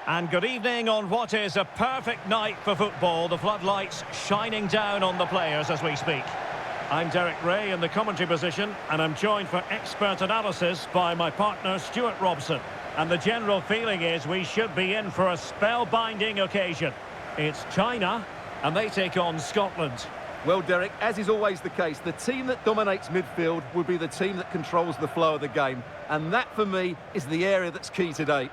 And good evening on what is a perfect night for football. The floodlights shining down on the players as we speak. I'm Derek Ray in the commentary position, and I'm joined for expert analysis by my partner Stuart Robson. And the general feeling is we should be in for a spellbinding occasion. It's China, and they take on Scotland. Well, Derek, as is always the case, the team that dominates midfield will be the team that controls the flow of the game. And that, for me, is the area that's key today.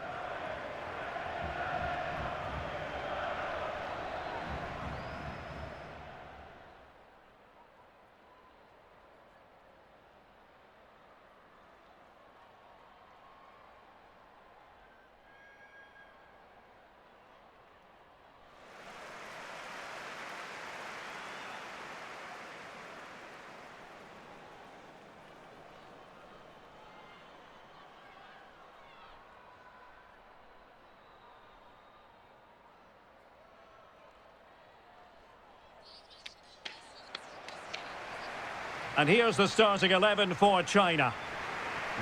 And here's the starting 11 for China.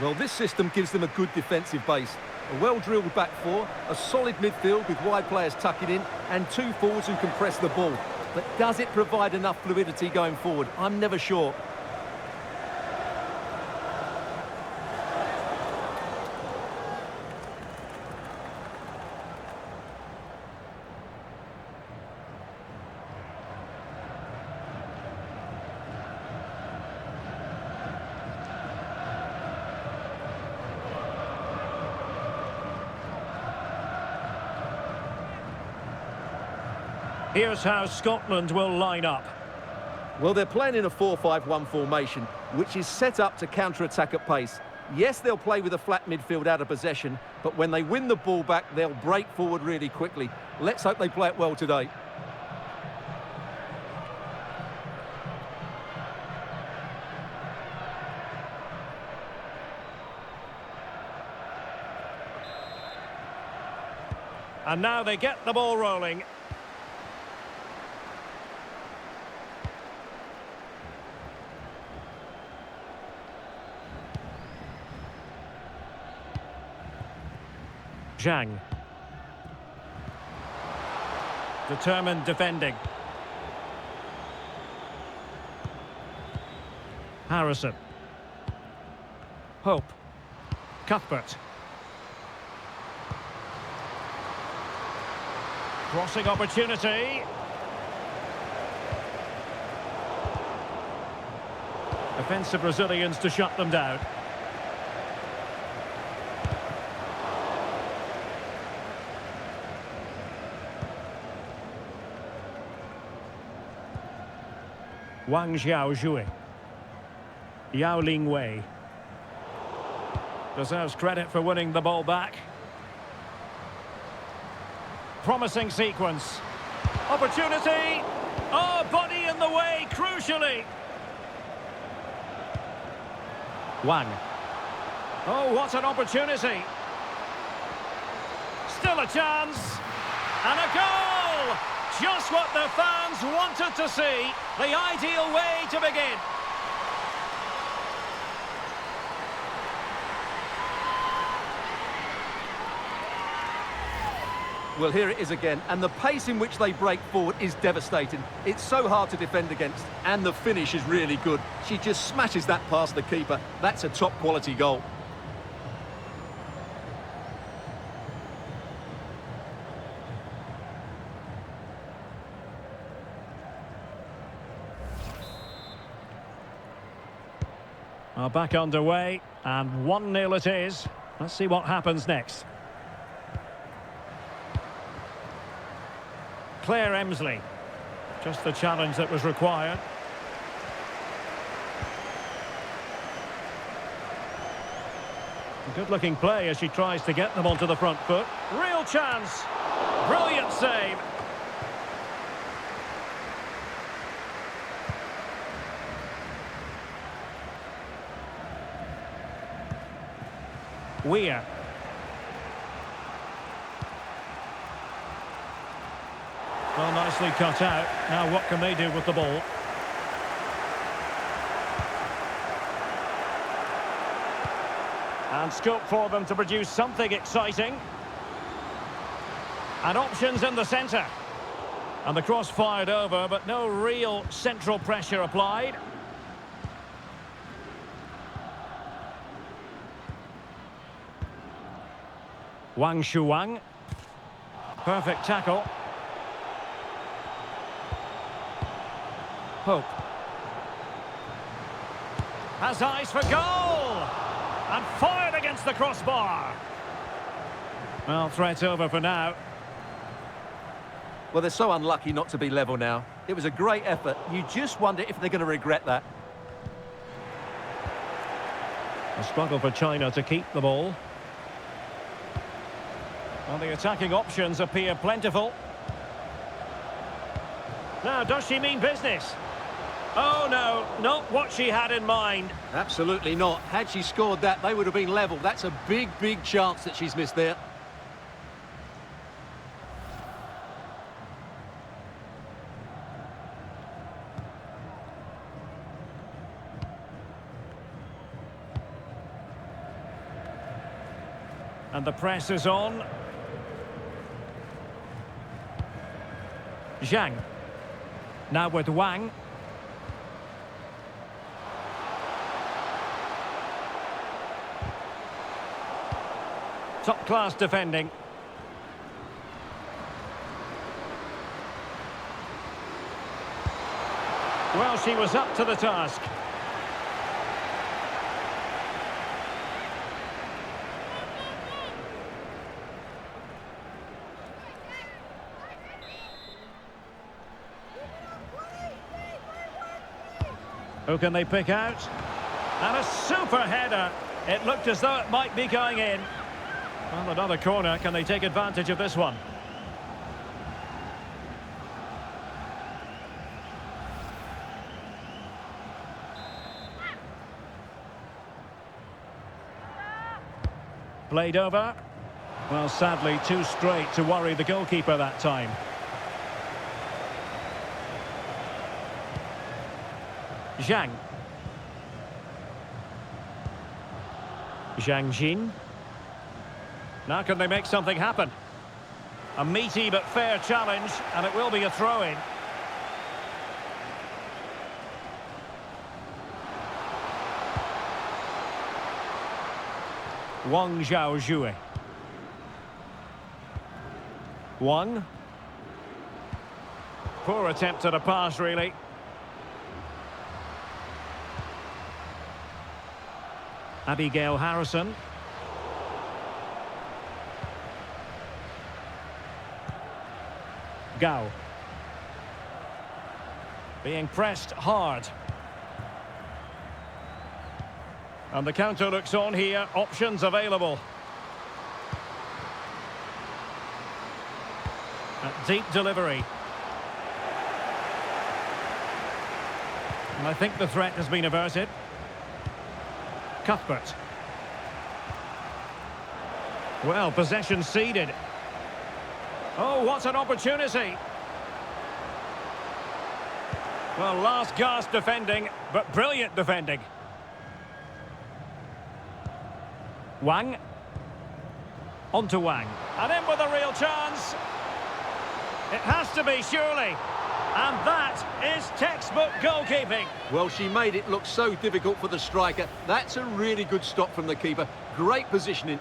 Well, this system gives them a good defensive base. A well-drilled back four, a solid midfield with wide players tucking in, and two forwards who can press the ball. But does it provide enough fluidity going forward? I'm never sure. Here's how Scotland will line up. Well, they're playing in a 4-5-1 formation, which is set up to counter-attack at pace. Yes, they'll play with a flat midfield out of possession, but when they win the ball back, they'll break forward really quickly. Let's hope they play it well today. And now they get the ball rolling. Zhang. Determined defending. Harrison. Hope. Cuthbert. Crossing opportunity. Defensive Brazilians to shut them down. Wang Xiaozhui. Yao Ling Wei. Deserves credit for winning the ball back. Promising sequence. Opportunity. Oh, body in the way, crucially. Wang. Oh, what an opportunity. Still a chance. And a goal! Just what the fans wanted to see. The ideal way to begin. Well, here it is again, and the pace in which they break forward is devastating. It's so hard to defend against, and the finish is really good. She just smashes that past the keeper. That's a top-quality goal. Are back underway, and 1-0 it is. Let's see what happens next. Claire Emsley. Just the challenge that was required. A good-looking play as she tries to get them onto the front foot. Real chance. Brilliant save. Weir. Well, nicely cut out. Now what can they do with the ball? And scope for them to produce something exciting. And options in the centre. And the cross fired over, but no real central pressure applied. Wang Shuang. Perfect tackle. Hope. Has eyes for goal! And fired against the crossbar. Well, threat's over for now. Well, they're so unlucky not to be level now. It was a great effort. You just wonder if they're going to regret that. A struggle for China to keep the ball. Well, the attacking options appear plentiful. Now, does she mean business? Oh, no, not what she had in mind. Absolutely not. Had she scored that, they would have been level. That's a big, big chance that she's missed there. And the press is on. Zhang. Now with Wang. Top-class defending. Well, she was up to the task. Who can they pick out? And a super header. It looked as though it might be going in. Well, another corner. Can they take advantage of this one? Played over. Well, sadly, too straight to worry the goalkeeper that time. Zhang. Zhang Jin. Now can they make something happen? A meaty but fair challenge, and it will be a throw-in. Wang Zhaozhue. Wang. Poor attempt at a pass, really. Abigail Harrison. Gao. Being pressed hard. And the counter looks on here. Options available. A deep delivery. And I think the threat has been averted. Cuthbert. Well, possession ceded. Oh, what an opportunity. Well, last gasp defending, but brilliant defending. Wang. On to Wang. And in with a real chance. It has to be, surely. And that is textbook goalkeeping. Well, she made it look so difficult for the striker. That's a really good stop from the keeper. Great positioning.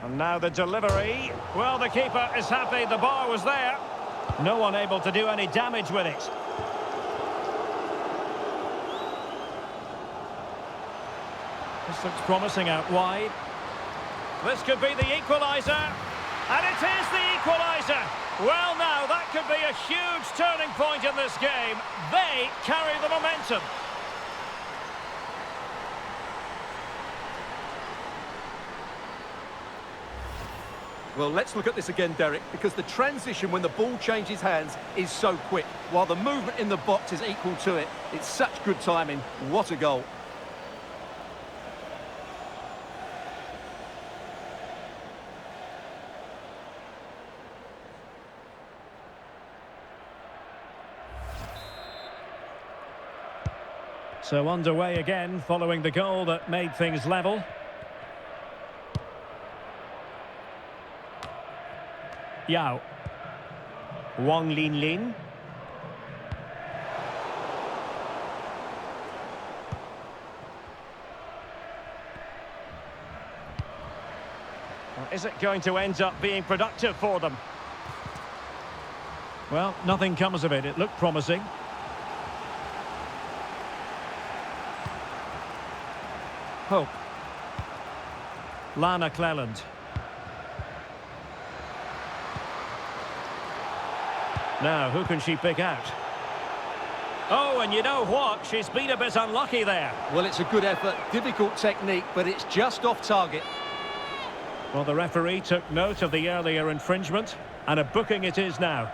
And now the delivery. Well, the keeper is happy the bar was there. No one able to do any damage with it. This looks promising out wide. This could be the equaliser. And it is the equaliser. Well, now, that could be a huge turning point in this game. They carry the momentum. Well, let's look at this again, Derek, because the transition when the ball changes hands is so quick, while the movement in the box is equal to it. It's such good timing. What a goal. So underway again, following the goal that made things level. Yao. Wang Lin. Is it going to end up being productive for them? Well, nothing comes of it. It looked promising. Hope. Lana Cleland. Now, who can she pick out? Oh, and you know what? She's been a bit unlucky there. Well, it's a good effort, difficult technique, but it's just off target. Well, the referee took note of the earlier infringement, and a booking it is now.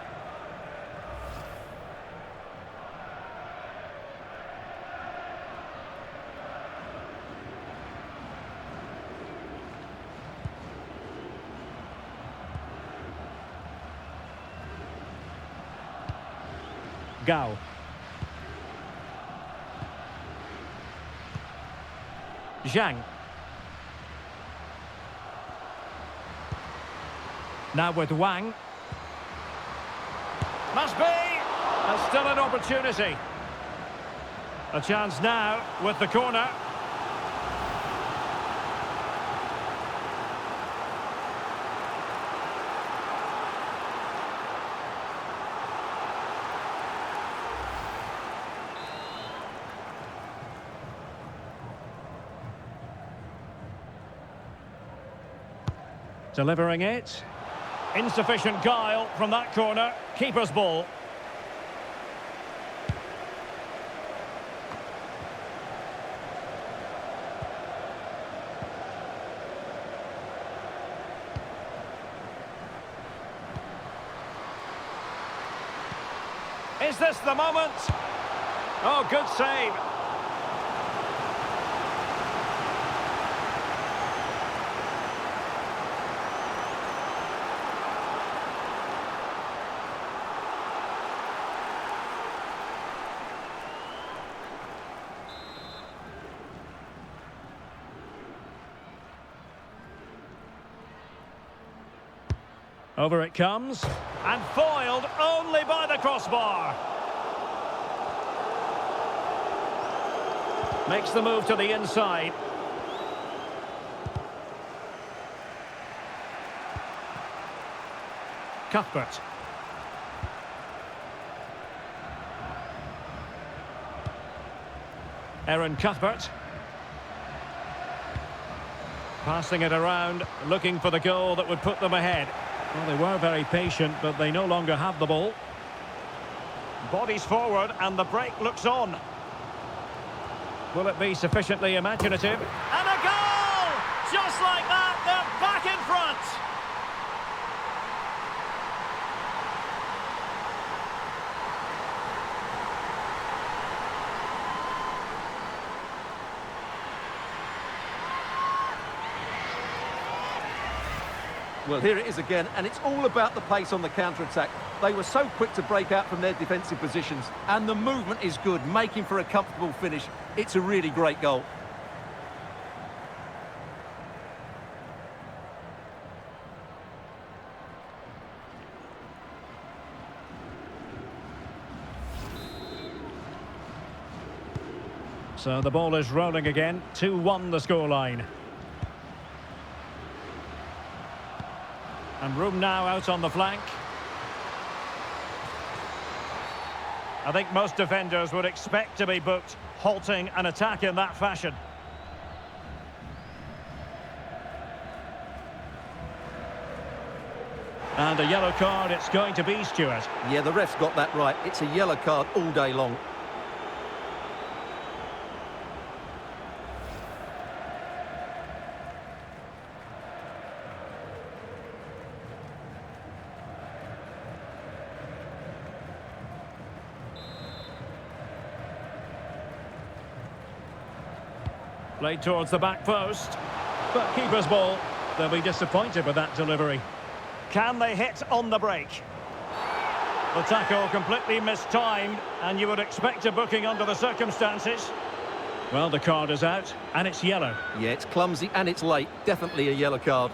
Gao. Zhang. Now with Wang. Must be! And still an opportunity. A chance now with the corner. Delivering it. Insufficient guile from that corner. Keeper's ball. Is this the moment? Oh, good save. Over it comes, and foiled only by the crossbar. Makes the move to the inside. Cuthbert. Aaron Cuthbert. Passing it around, looking for the goal that would put them ahead. Well, they were very patient, but they no longer have the ball. Bodies forward, and the break looks on. Will it be sufficiently imaginative? And a goal! Just like that, they're back in front! Well, here it is again, and it's all about the pace on the counter-attack. They were so quick to break out from their defensive positions, and the movement is good, making for a comfortable finish. It's a really great goal. So the ball is rolling again, 2-1 the scoreline. And room now out on the flank. I think most defenders would expect to be booked, halting an attack in that fashion. And a yellow card it's going to be, Stuart. Yeah, the ref's got that right. It's a yellow card all day long. Played towards the back post, but keeper's ball. They'll be disappointed with that delivery. Can they hit on the break? The tackle completely mistimed, and you would expect a booking under the circumstances. Well, the card is out, and it's yellow. Yeah, it's clumsy and it's late. Definitely a yellow card.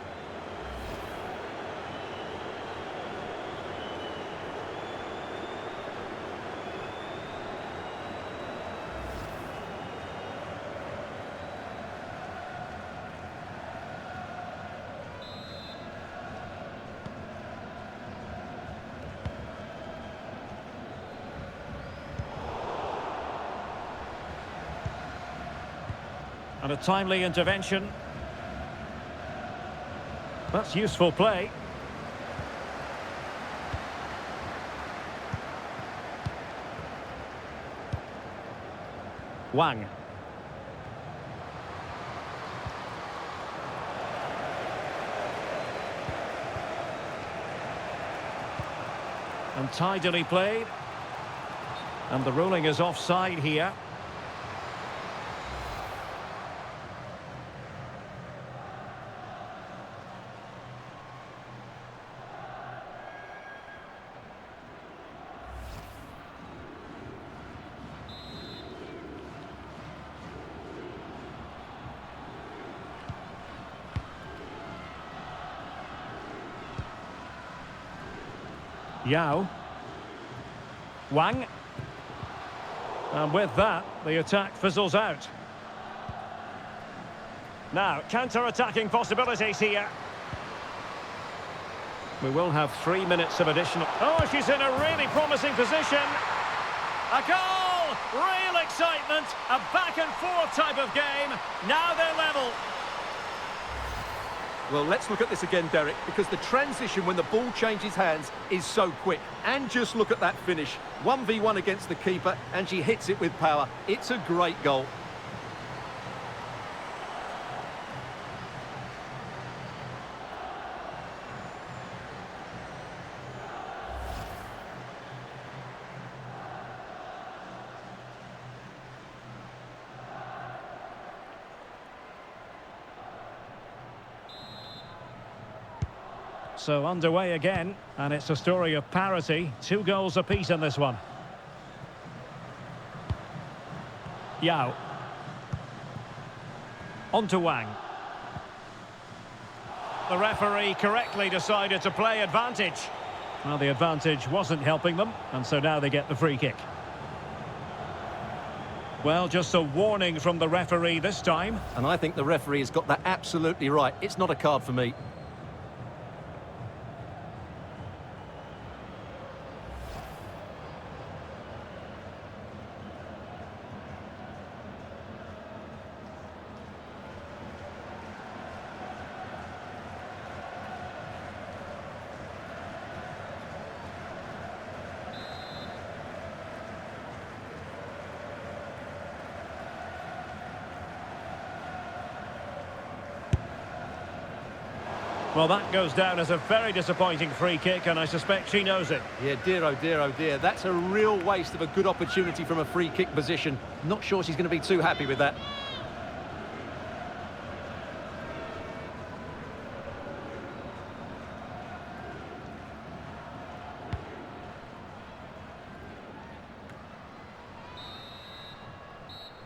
And a timely intervention. That's useful play. Wang. And tidily played. And the ruling is offside here. Yao. Wang. And with that, the attack fizzles out. Now, counter-attacking possibilities here. We will have 3 minutes of additional... Oh, she's in a really promising position. A goal! Real excitement. A back-and-forth type of game. Now they're level. Well, let's look at this again, Derek, because the transition when the ball changes hands is so quick. And just look at that finish. 1v1 against the keeper, and she hits it with power. It's a great goal. So underway again, and it's a story of parity. 2 goals apiece in this one. Yao. On to Wang. The referee correctly decided to play advantage. Well, the advantage wasn't helping them, and so now they get the free kick. Well, just a warning from the referee this time. And I think the referee has got that absolutely right. It's not a card for me. Well, that goes down as a very disappointing free kick, and I suspect she knows it. Yeah, dear, oh dear, oh dear. That's a real waste of a good opportunity from a free kick position. Not sure she's going to be too happy with that.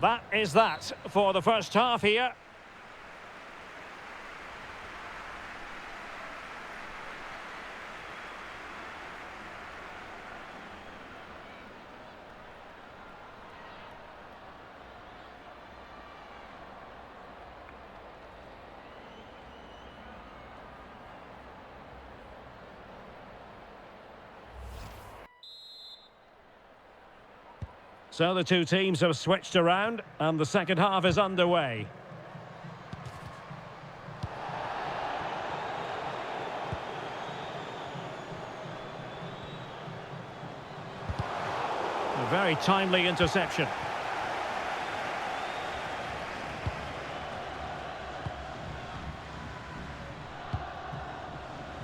That is that for the first half here. So the two teams have switched around, and the second half is underway. A very timely interception.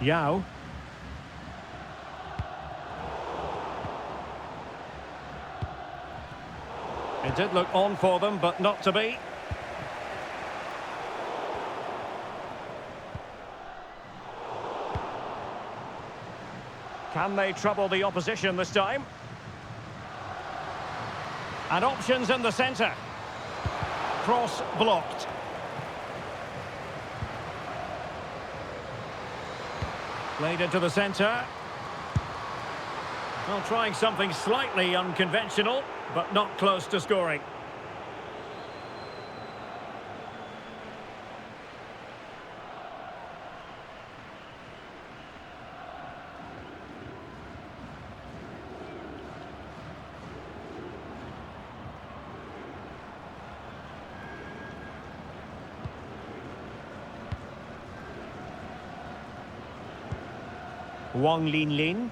Yao. It did look on for them, but not to be. Can they trouble the opposition this time? And options in the centre. Cross blocked. Played into the centre. Well, trying something slightly unconventional, but not close to scoring. Wang Lin.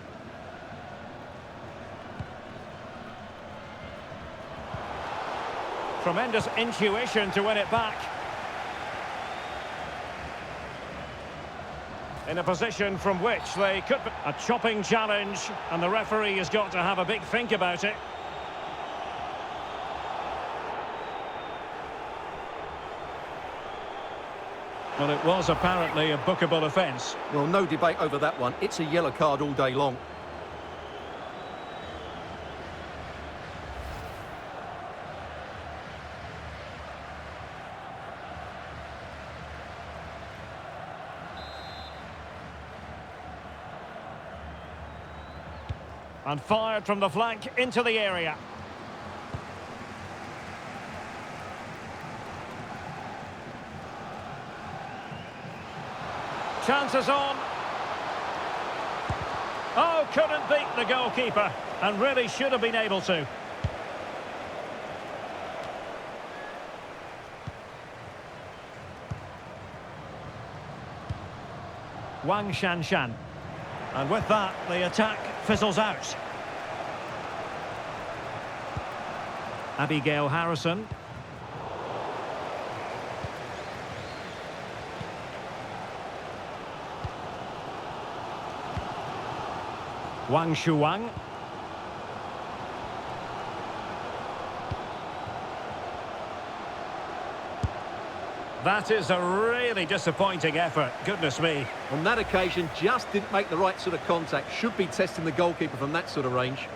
Tremendous intuition to win it back. In a position from which they could be a chopping challenge, and the referee has got to have a big think about it. Well, it was apparently a bookable offence. Well, no debate over that one. It's a yellow card all day long. And fired from the flank into the area. Chances on. Oh, couldn't beat the goalkeeper, and really should have been able to. Wang Shanshan. And with that, the attack fizzles out. Abigail Harrison. Wang Shuang. That is a really disappointing effort. Goodness me. On that occasion, just didn't make the right sort of contact. Should be testing the goalkeeper from that sort of range.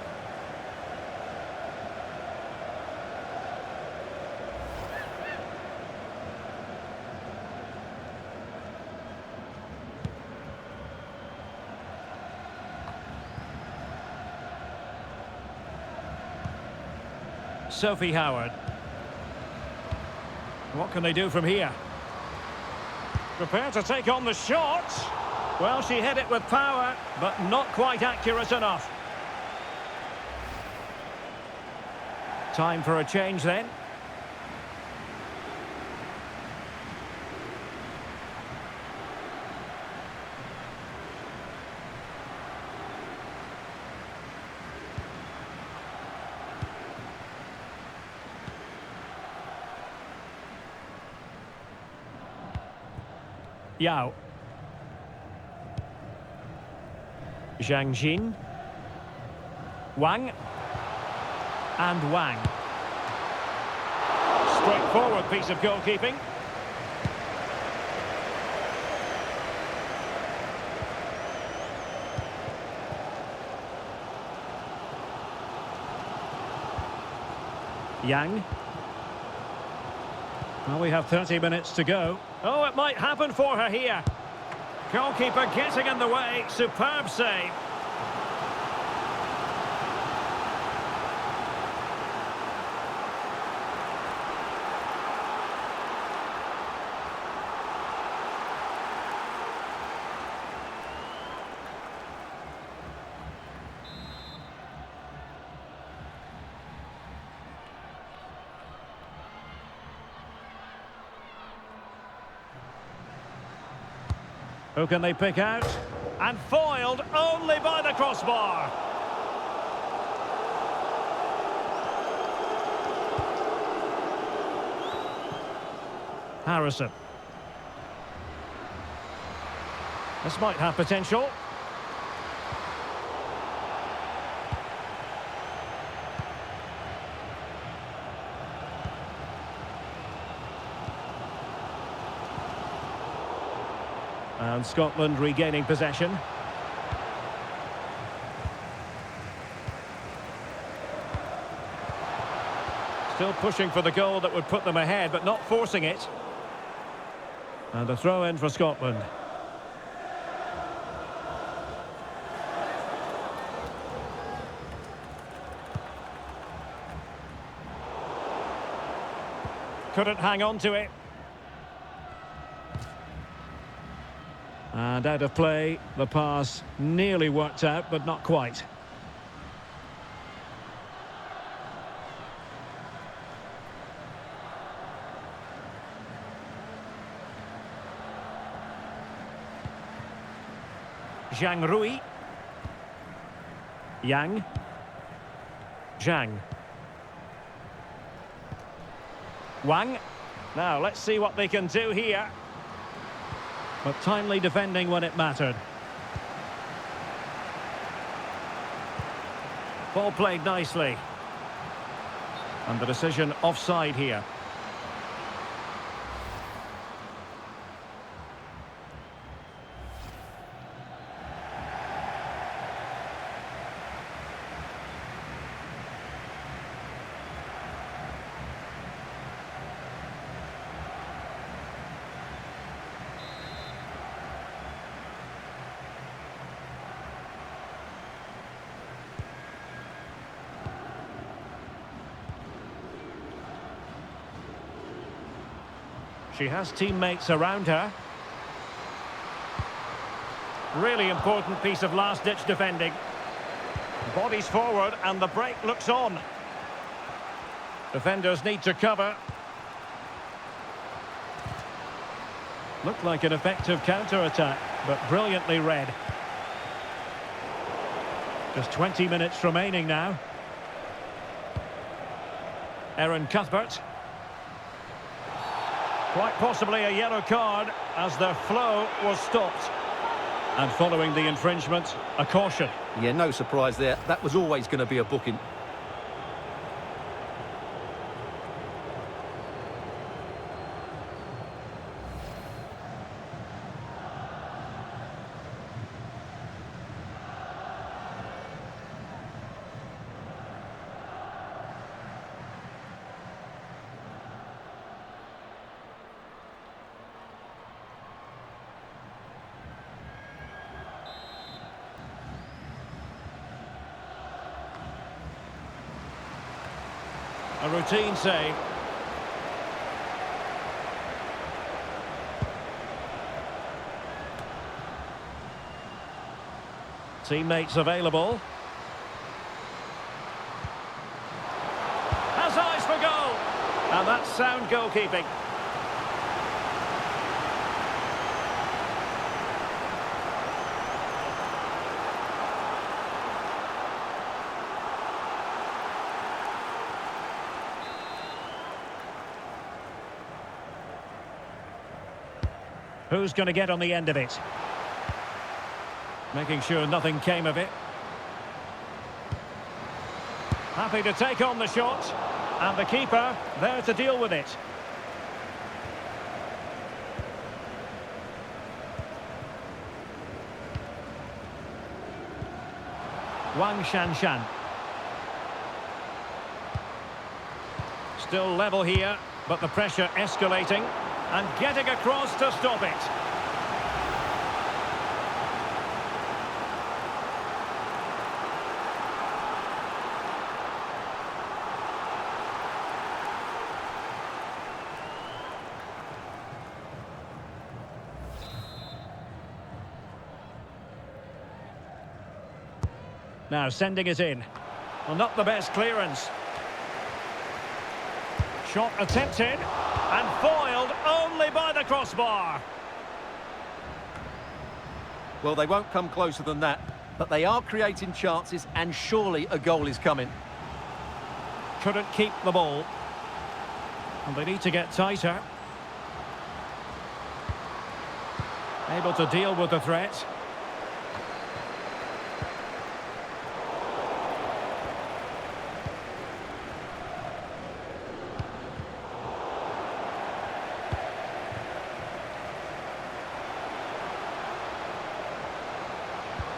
Sophie Howard. What can they do from here? Prepared to take on the shot. Well, she hit it with power, but not quite accurate enough. Time for a change then. Yao. Zhang Jin. Wang. And Wang. Straightforward piece of goalkeeping. Yang. Well, we have 30 minutes to go. Oh, it might happen for her here. Goalkeeper getting in the way. Superb save. Who can they pick out? And foiled only by the crossbar. Harrison. This might have potential. And Scotland regaining possession. Still pushing for the goal that would put them ahead, but not forcing it. And a throw in for Scotland. Couldn't hang on to it. And out of play, the pass nearly worked out, but not quite. Zhang Rui. Yang. Zhang. Wang. Now, let's see what they can do here. But timely defending when it mattered. Ball played nicely. And the decision offside here. She has teammates around her. Really important piece of last-ditch defending. Bodies forward and the break looks on. Defenders need to cover. Looked like an effective counter-attack, but brilliantly read. Just 20 minutes remaining now. Erin Cuthbert. Quite possibly a yellow card as their flow was stopped. And following the infringement, a caution. Yeah, no surprise there. That was always going to be a booking. A routine save. Teammates available. Has eyes for goal. And that's sound goalkeeping. Who's going to get on the end of it? Making sure nothing came of it. Happy to take on the shot. And the keeper there to deal with it. Wang Shanshan. Still level here, but the pressure escalating. And getting across to stop it. Now sending it in. Well, not the best clearance. Shot attempted. And foiled only by the crossbar. Well, they won't come closer than that, but they are creating chances, and surely a goal is coming. Couldn't keep the ball. And they need to get tighter. Able to deal with the threat.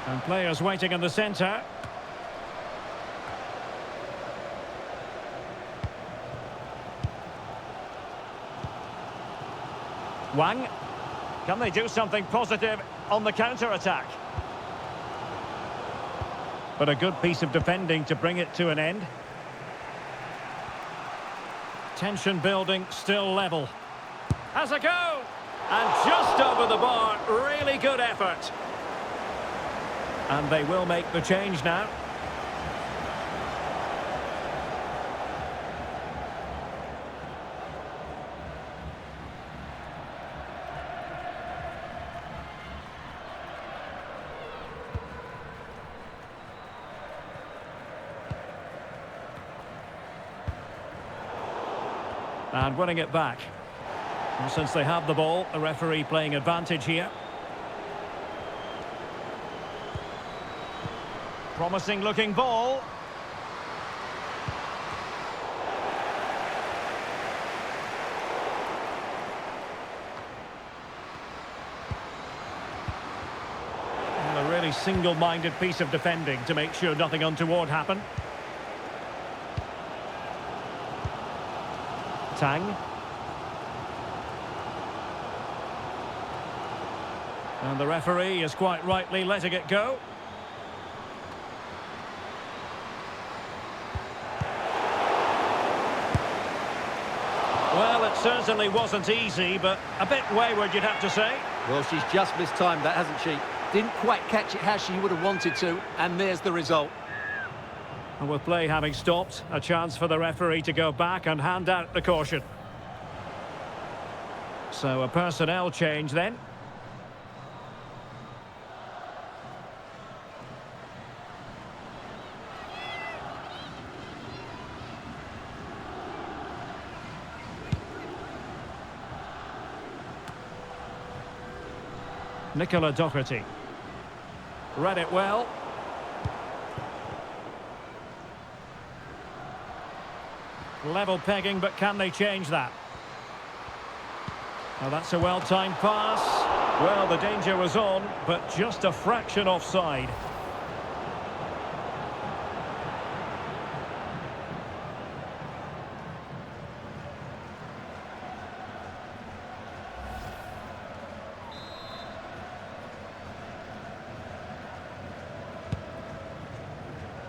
And players waiting in the centre. Wang. Can they do something positive on the counter-attack? But a good piece of defending to bring it to an end. Tension building, still level. Has a go! And just over the bar, really good effort. And they will make the change now. And winning it back. And since they have the ball, the referee playing advantage here. Promising looking ball. And a really single-minded piece of defending to make sure nothing untoward happened. Tang. And the referee is quite rightly letting it go. Well, it certainly wasn't easy, but a bit wayward, you'd have to say. Well, she's just mistimed that, hasn't she? Didn't quite catch it how she would have wanted to, and there's the result. And with play having stopped, a chance for the referee to go back and hand out the caution. So a personnel change then. Nicola Doherty. Read it well. Level pegging, but can they change that? Now that's a well-timed pass. Well, the danger was on, but just a fraction offside.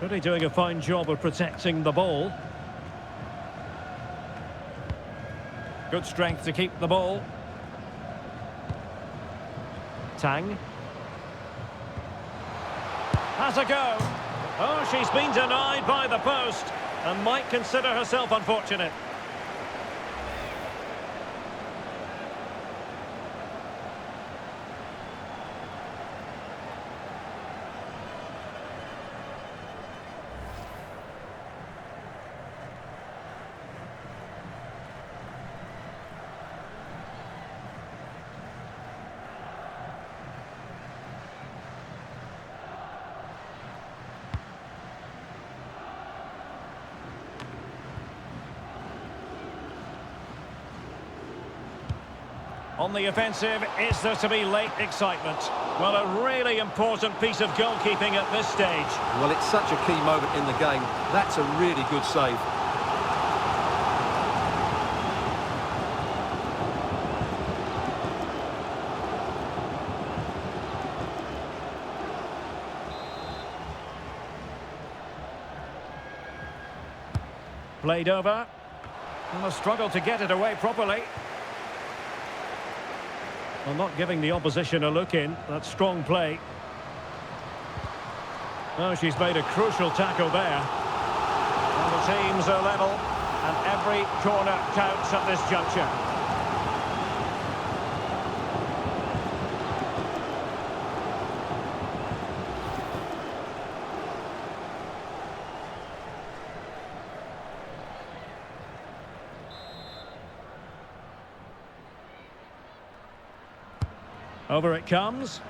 Really doing a fine job of protecting the ball. Good strength to keep the ball. Tang. Has a go. Oh, she's been denied by the post and might consider herself unfortunate. On the offensive, is there to be late excitement? Well, a really important piece of goalkeeping at this stage. Well, it's such a key moment in the game. That's a really good save. Played over. And a struggle to get it away properly. Well, not giving the opposition a look in. That's strong play. Oh, she's made a crucial tackle there. And the teams are level. And every corner counts at this juncture. Over it comes.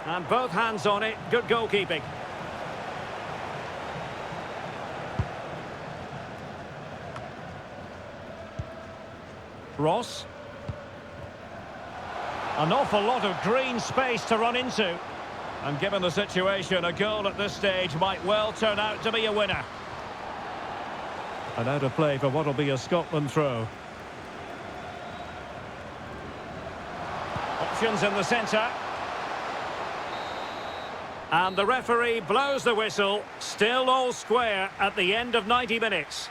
And both hands on it. Good goalkeeping. Ross. An awful lot of green space to run into. And given the situation, a goal at this stage might well turn out to be a winner. And out of play for what will be a Scotland throw. options in the centre. And the referee blows the whistle. Still all square at the end of 90 minutes.